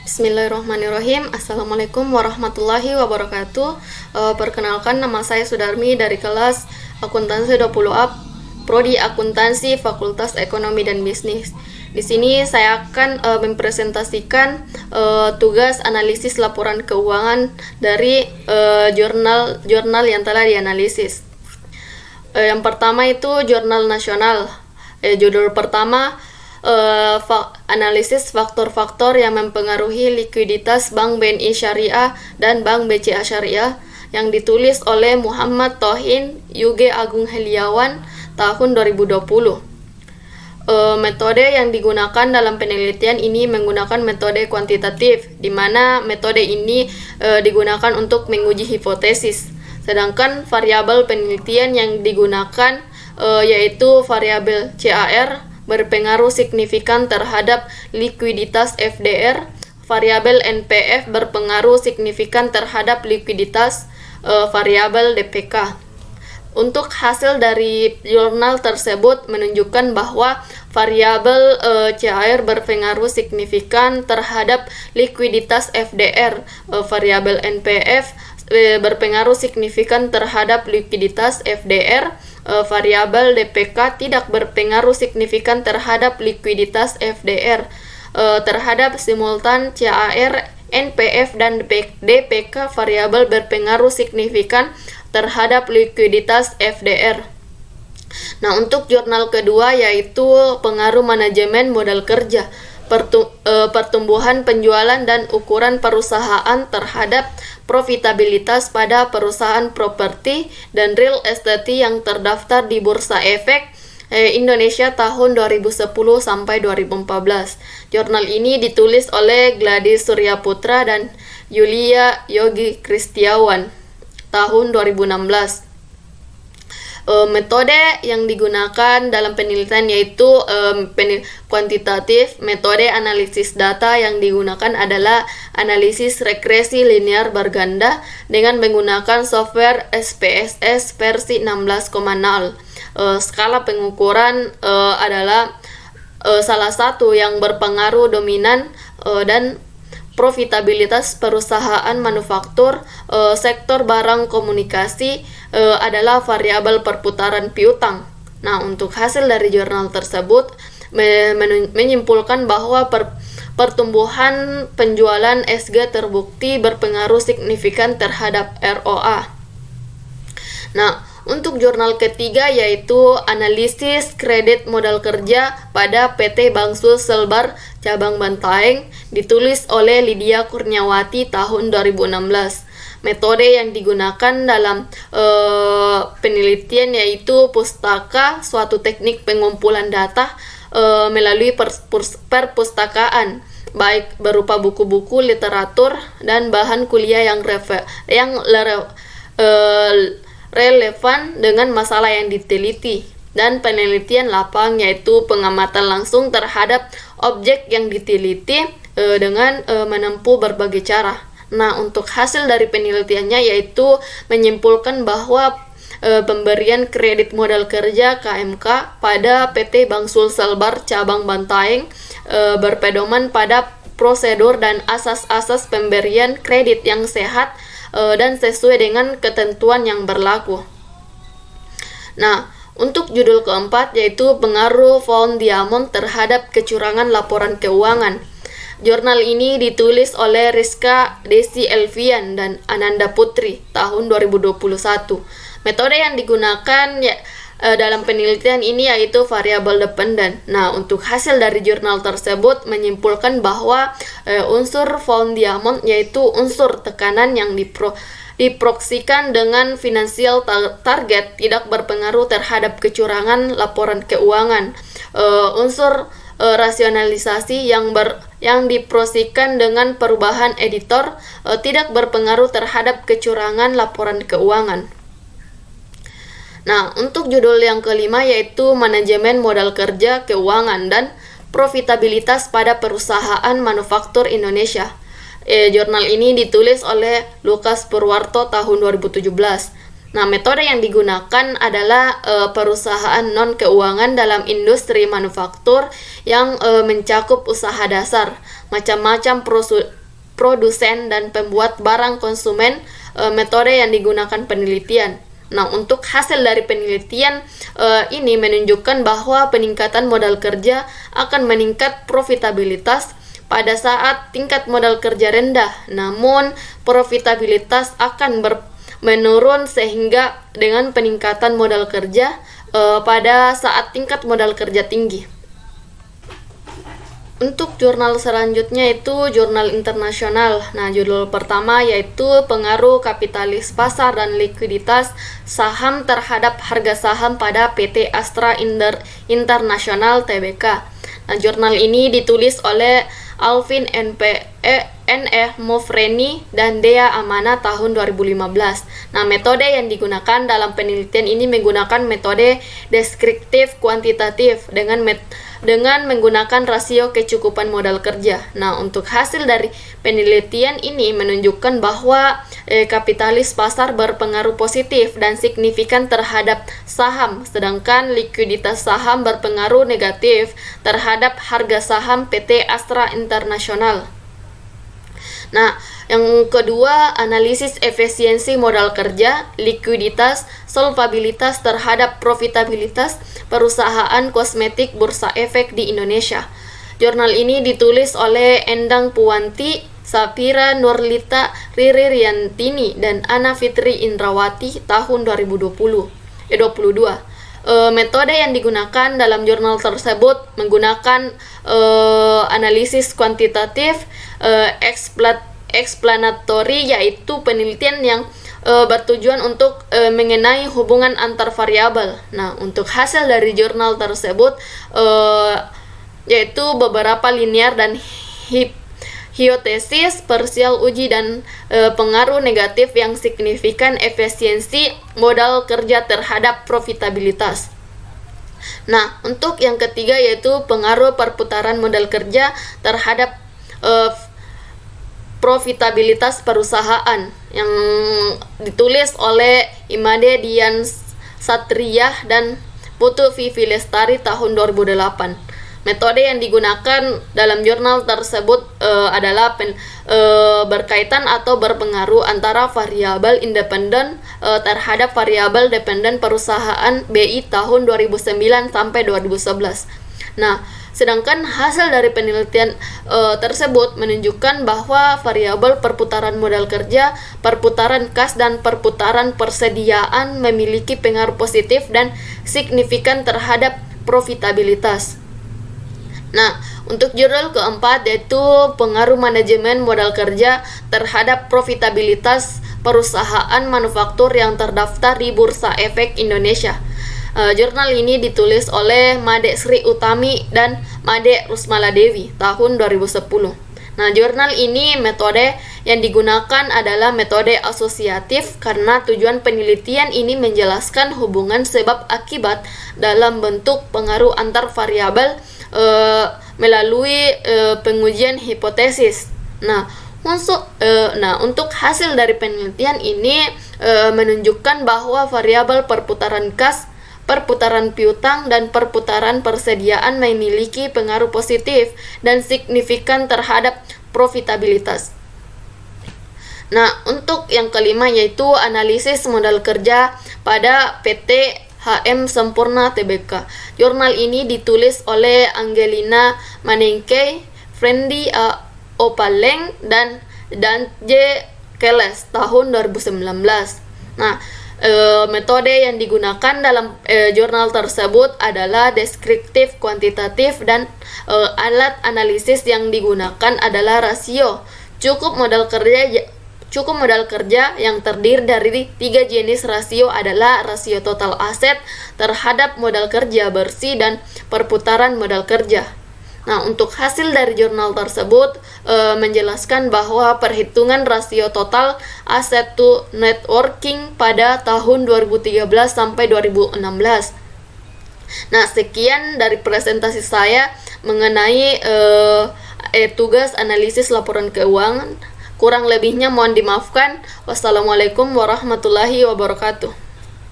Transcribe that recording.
Bismillahirrahmanirrahim. Assalamualaikum warahmatullahi wabarakatuh. Perkenalkan, nama saya Sudarmi dari kelas Akuntansi 20A, Prodi Akuntansi, Fakultas Ekonomi dan Bisnis. Di sini saya akan mempresentasikan tugas analisis laporan keuangan dari jurnal yang telah dianalisis. Yang pertama itu jurnal nasional. Judul pertama, analisis faktor-faktor yang mempengaruhi likuiditas Bank BNI Syariah dan Bank BCA Syariah, yang ditulis oleh Muhammad Tohin UG Agung Heliawan tahun 2020. Metode yang digunakan dalam penelitian ini menggunakan metode kuantitatif, di mana metode ini digunakan untuk menguji hipotesis. Sedangkan variabel penelitian yang digunakan yaitu variabel CAR berpengaruh signifikan terhadap likuiditas FDR, variabel NPF berpengaruh signifikan terhadap likuiditas variabel DPK. Untuk hasil dari jurnal tersebut menunjukkan bahwa variabel CAR berpengaruh signifikan terhadap likuiditas FDR, variabel NPF berpengaruh signifikan terhadap likuiditas FDR, variabel DPK tidak berpengaruh signifikan terhadap likuiditas FDR. Terhadap simultan CAR, NPF, dan DPK, variabel berpengaruh signifikan terhadap likuiditas FDR. Nah, untuk jurnal kedua yaitu pengaruh manajemen modal kerja, pertumbuhan penjualan dan ukuran perusahaan terhadap profitabilitas pada perusahaan properti dan real estate yang terdaftar di Bursa Efek Indonesia tahun 2010 sampai 2014. Jurnal ini ditulis oleh Gladys Suryaputra dan Yulia Yogi Kristiawan tahun 2016. Metode yang digunakan dalam penelitian yaitu kuantitatif. Metode analisis data yang digunakan adalah analisis regresi linear berganda dengan menggunakan software SPSS versi 16.0. Skala pengukuran adalah salah satu yang berpengaruh dominan dan profitabilitas perusahaan manufaktur. Sektor barang komunikasi adalah variabel perputaran piutang. Nah, untuk hasil dari jurnal tersebut menyimpulkan bahwa pertumbuhan penjualan SG terbukti berpengaruh signifikan terhadap ROA. Nah, untuk jurnal ketiga yaitu analisis kredit modal kerja pada PT Bangsul Selbar Cabang Bantaeng, ditulis oleh Lydia Kurniawati tahun 2016. Metode yang digunakan dalam penelitian yaitu pustaka, suatu teknik pengumpulan data melalui perpustakaan, baik berupa buku-buku, literatur, dan bahan kuliah yang relevan dengan masalah yang diteliti, dan penelitian lapang yaitu pengamatan langsung terhadap objek yang diteliti dengan menempuh berbagai cara. Nah, untuk hasil dari penelitiannya yaitu menyimpulkan bahwa pemberian kredit modal kerja KMK pada PT Bangsul Selbar Cabang Bantaeng berpedoman pada prosedur dan asas-asas pemberian kredit yang sehat dan sesuai dengan ketentuan yang berlaku. Nah, untuk judul keempat yaitu pengaruh Von Diamond terhadap kecurangan laporan keuangan. Jurnal ini ditulis oleh Rizka Desi Elvian dan Ananda Putri tahun 2021. Metode yang digunakan dalam penelitian ini yaitu variabel dependen. Nah, untuk hasil dari jurnal tersebut menyimpulkan bahwa unsur Von Diamond yaitu unsur tekanan yang diproksikan dengan financial target tidak berpengaruh terhadap kecurangan laporan keuangan. Unsur rasionalisasi yang diproksikan dengan perubahan editor tidak berpengaruh terhadap kecurangan laporan keuangan. Nah, untuk judul yang kelima yaitu manajemen modal kerja keuangan dan profitabilitas pada perusahaan manufaktur Indonesia. Jurnal ini ditulis oleh Lukas Purwarto tahun 2017. Nah, metode yang digunakan adalah perusahaan non-keuangan dalam industri manufaktur yang mencakup usaha dasar, macam-macam produsen dan pembuat barang konsumen metode yang digunakan penelitian. Nah, untuk hasil dari penelitian ini menunjukkan bahwa peningkatan modal kerja akan meningkat profitabilitas pada saat tingkat modal kerja rendah, namun profitabilitas akan menurun sehingga dengan peningkatan modal kerja pada saat tingkat modal kerja tinggi. Untuk jurnal selanjutnya itu jurnal internasional. Nah, judul pertama yaitu pengaruh kapitalis pasar dan likuiditas saham terhadap harga saham pada PT Astra International Tbk. Nah, jurnal ini ditulis oleh Alvin N.E. Mofreni dan Dea Amana tahun 2015. Nah, metode yang digunakan dalam penelitian ini menggunakan metode deskriptif kuantitatif dengan menggunakan rasio kecukupan modal kerja. Nah, untuk hasil dari penelitian ini menunjukkan bahwa kapitalis pasar berpengaruh positif dan signifikan terhadap saham, sedangkan likuiditas saham berpengaruh negatif terhadap harga saham PT Astra International. Nah, yang kedua, analisis efisiensi modal kerja, likuiditas, solvabilitas terhadap profitabilitas perusahaan kosmetik Bursa Efek di Indonesia. Jurnal ini ditulis oleh Endang Puwanti, Sapira Nurlita, Riri Riantini, dan Ana Fitri Indrawati tahun 2022. Metode yang digunakan dalam jurnal tersebut menggunakan analisis kuantitatif explanatory, yaitu penelitian yang bertujuan untuk mengenai hubungan antar variabel. Nah, untuk hasil dari jurnal tersebut yaitu beberapa linear dan hipotesis parsial uji dan pengaruh negatif yang signifikan efisiensi modal kerja terhadap profitabilitas. Nah, untuk yang ketiga yaitu pengaruh perputaran modal kerja terhadap profitabilitas perusahaan yang ditulis oleh Imade Dian Satriyah dan Putu Vivi Lestari tahun 2008. Metode yang digunakan dalam jurnal tersebut adalah berkaitan atau berpengaruh antara variabel independen terhadap variabel dependen perusahaan BI tahun 2009 sampai 2011. Nah, sedangkan hasil dari penelitian tersebut menunjukkan bahwa variabel perputaran modal kerja, perputaran kas, dan perputaran persediaan memiliki pengaruh positif dan signifikan terhadap profitabilitas. Nah, untuk jurnal keempat yaitu pengaruh manajemen modal kerja terhadap profitabilitas perusahaan manufaktur yang terdaftar di Bursa Efek Indonesia. Jurnal ini ditulis oleh Made Sri Utami dan Made Rusmala Dewi tahun 2010. Nah, jurnal ini metode yang digunakan adalah metode asosiatif karena tujuan penelitian ini menjelaskan hubungan sebab akibat dalam bentuk pengaruh antar variabel melalui pengujian hipotesis. Nah, untuk hasil dari penelitian ini menunjukkan bahwa variabel perputaran kas, perputaran piutang, dan perputaran persediaan memiliki pengaruh positif dan signifikan terhadap profitabilitas. Nah, untuk yang kelima yaitu analisis modal kerja pada PT HM Sempurna Tbk. Jurnal ini ditulis oleh Angelina Manengke, Frendi Opaleng, dan J. Keles tahun 2019. Nah, metode yang digunakan dalam jurnal tersebut adalah deskriptif kuantitatif dan alat analisis yang digunakan adalah rasio cukup modal kerja yang terdiri dari 3 jenis rasio adalah rasio total aset terhadap modal kerja bersih dan perputaran modal kerja. Nah, untuk hasil dari jurnal tersebut menjelaskan bahwa perhitungan rasio total aset to net working pada tahun 2013 sampai 2016. Nah, sekian dari presentasi saya mengenai tugas analisis laporan keuangan. Kurang lebihnya mohon dimaafkan. Wassalamualaikum warahmatullahi wabarakatuh.